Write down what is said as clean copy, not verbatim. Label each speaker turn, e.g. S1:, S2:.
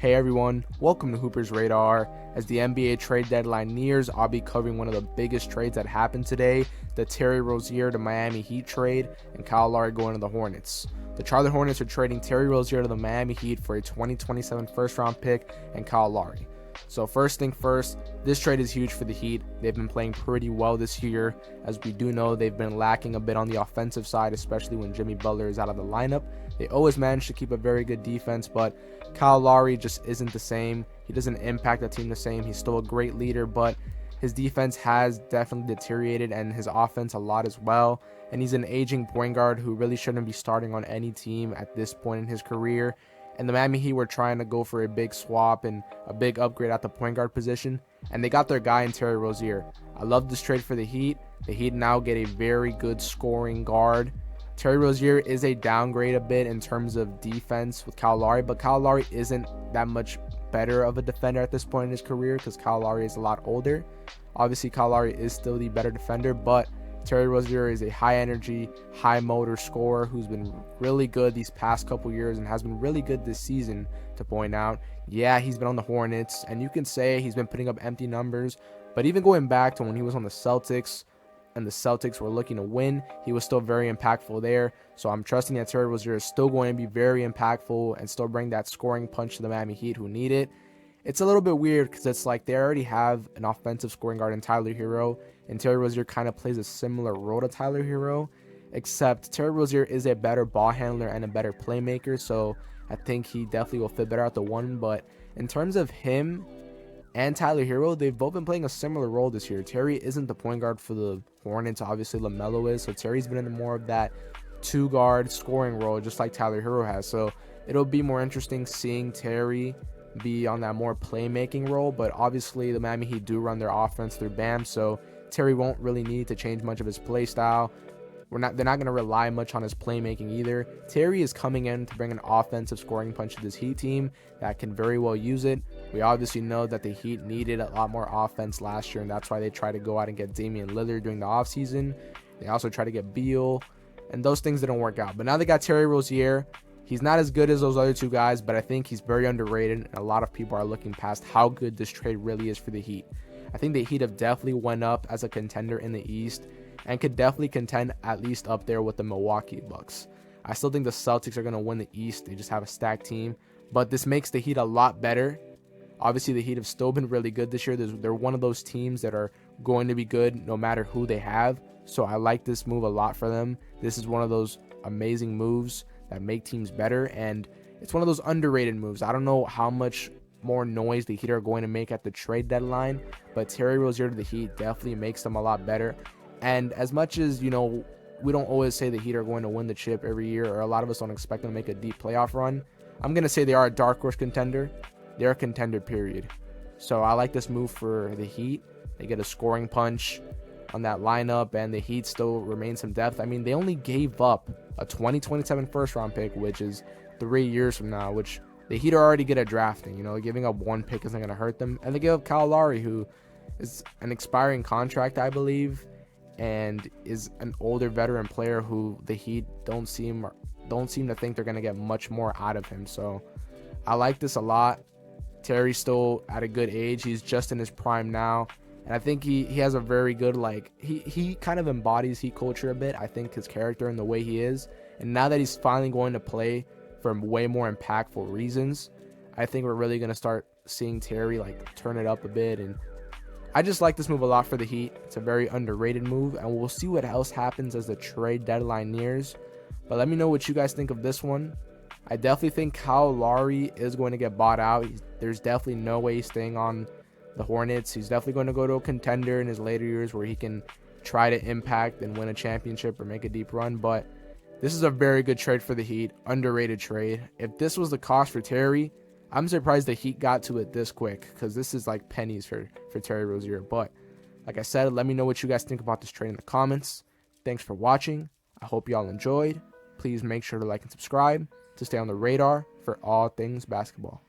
S1: Hey everyone, welcome to Hooper's Radar. As the NBA trade deadline nears, I'll be covering one of the biggest trades that happened today, the Terry Rozier to Miami Heat trade and Kyle Lowry going to the Hornets. The Charlotte Hornets are trading Terry Rozier to the Miami Heat for a 2027 first round pick and Kyle Lowry. So first thing first, this trade is huge for the Heat. They've been playing pretty well this year. As we do know, they've been lacking a bit on the offensive side, especially when Jimmy Butler is out of the lineup. They always manage to keep a very good defense, but Kyle Lowry just isn't the same. He doesn't impact the team the same. He's still a great leader, but his defense has definitely deteriorated and his offense a lot as well. And he's an aging point guard who really shouldn't be starting on any team at this point in his career. And the Miami Heat were trying to go for a big swap and a big upgrade at the point guard position, and they got their guy in Terry Rozier. I love this trade for the Heat. The Heat now get a very good scoring guard. Terry Rozier is a downgrade a bit in terms of defense with Kyle Lowry, but Kyle Lowry isn't that much better of a defender at this point in his career because Kyle Lowry is a lot older. Obviously, Kyle Lowry is still the better defender, but Terry Rozier is a high-energy, high-motor scorer who's been really good these past couple years and has been really good this season, to point out. Yeah, he's been on the Hornets, and you can say he's been putting up empty numbers, but even going back to when he was on the Celtics and the Celtics were looking to win, he was still very impactful there. So I'm trusting that Terry Rozier is still going to be very impactful and still bring that scoring punch to the Miami Heat who need it. It's a little bit weird because it's like they already have an offensive scoring guard in Tyler Hero, and Terry Rozier kind of plays a similar role to Tyler Hero, except Terry Rozier is a better ball handler and a better playmaker, so I think he definitely will fit better at the one. But in terms of him and Tyler Hero, they've both been playing a similar role this year. Terry isn't the point guard for the Hornets, obviously LaMelo is, so Terry's been in more of that two-guard scoring role, just like Tyler Hero has. So it'll be more interesting seeing Terry be on that more playmaking role, but obviously the Miami Heat do run their offense through Bam, so Terry won't really need to change much of his play style. They're not going to rely much on his playmaking either. Terry is coming in to bring an offensive scoring punch to this Heat team that can very well use it. We obviously know that the Heat needed a lot more offense last year, and that's why they tried to go out and get Damian Lillard during the offseason. They also tried to get Beal, and those things didn't work out. But now they got Terry Rozier. He's not as good as those other two guys, but I think he's very underrated, and a lot of people are looking past how good this trade really is for the Heat. I think the Heat have definitely went up as a contender in the East and could definitely contend at least up there with the Milwaukee Bucks. I still think the Celtics are going to win the East. They just have a stacked team, but this makes the Heat a lot better. Obviously, the Heat have still been really good this year. They're one of those teams that are going to be good no matter who they have, so I like this move a lot for them. This is one of those amazing moves that make teams better, and it's one of those underrated moves. I don't know how much more noise the Heat are going to make at the trade deadline, but Terry Rozier to the Heat definitely makes them a lot better. And as much as, we don't always say the Heat are going to win the chip every year, or a lot of us don't expect them to make a deep playoff run, I'm going to say they are a dark horse contender. They're a contender, period. So I like this move for the Heat. They get a scoring punch on that lineup, and the Heat still remain some depth. I mean, they only gave up a 2027 first round pick, which is 3 years from now, which the Heat are already good at drafting. Giving up one pick isn't going to hurt them. And they give up Kyle Lowry, who is an expiring contract, I believe, and is an older veteran player who the Heat don't seem to think they're going to get much more out of him. So I like this a lot. Terry's still at a good age. He's just in his prime now. And I think he has a very good, he kind of embodies Heat culture a bit. I think his character and the way he is. And now that he's finally going to play for way more impactful reasons, I think we're really going to start seeing Terry, turn it up a bit. And I just like this move a lot for the Heat. It's a very underrated move. And we'll see what else happens as the trade deadline nears. But let me know what you guys think of this one. I definitely think Kyle Lowry is going to get bought out. There's definitely no way he's staying on the Hornets. He's definitely going to go to a contender in his later years where he can try to impact and win a championship or make a deep run. But this is a very good trade for the Heat, underrated trade. If this was the cost for Terry, I'm surprised the Heat got to it this quick, because this is like pennies for Terry Rozier. But like I said, let me know what you guys think about this trade in the comments. Thanks for watching. I hope y'all enjoyed. Please make sure to like and subscribe to stay on the radar for all things basketball.